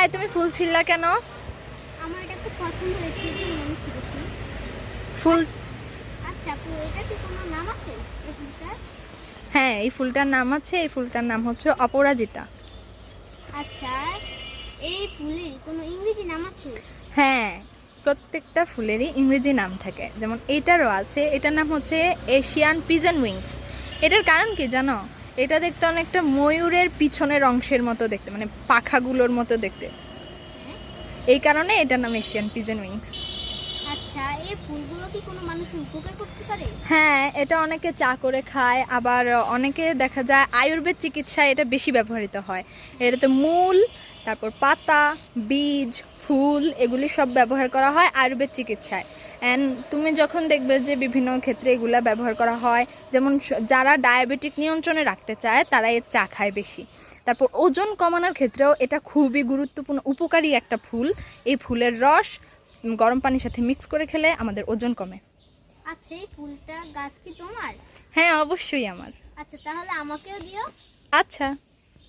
এই তুমি ফুল ছিললা কেন? আমার এটা খুব পছন্দ হয়েছে, এই জন্য আমি ছিঁড়েছি। ফুল? আচ্ছা আপু, এটা কি কোনো নাম আছে এই ফুলটার? হ্যাঁ, এই ফুলটার নাম আছে। এই ফুলটার নাম হচ্ছে অপরাজিতা। আচ্ছা, এই ফুলের কোনো ইংরেজি নাম আছে? হ্যাঁ, প্রত্যেকটা ফুলেরই ইংরেজি নাম থাকে। যেমন এটারও আছে, এটার নাম হচ্ছে এশিয়ান পিজন উইংস। এটার কারণ কি জানো? এটা দেখতে অনেকটা ময়ূরের পিছনের অংশের মতো দেখতে, মানে পাখাগুলোর মতো দেখতে। হ্যাঁ। এই কারণে এটার নাম এশিয়ান পিজন উইংস। আচ্ছা, এই ফুলগুলো কি কোনো মানুষের উপকার করতে পারে? হ্যাঁ, এটা অনেকে চা করে খায়, আবার অনেকে দেখা যায় আয়ুর্বেদ চিকিৎসায় এটা বেশি ব্যবহৃত হয়। এটাতে মূল, তারপর পাতা, বীজ, ফুল এগুলি সব ব্যবহার করা হয় আয়ুর্বেদ চিকিৎসায়। অ্যান্ড তুমি যখন দেখবে যে বিভিন্ন ক্ষেত্রে এগুলা ব্যবহার করা হয়, যেমন যারা ডায়াবেটিক নিয়ন্ত্রণে রাখতে চায় তারা এর চা খায় বেশি। তারপর ওজন কমানোর ক্ষেত্রেও এটা খুবই গুরুত্বপূর্ণ, উপকারী একটা ফুল। এই ফুলের রস গরম পানির সাথে মিক্স করে খেলে আমাদের ওজন কমে। আচ্ছা, এই ফুলটা গাছ কি তোমার? হ্যাঁ, অবশ্যই আমার। আচ্ছা, তাহলে আমাকেও দিও। আচ্ছা।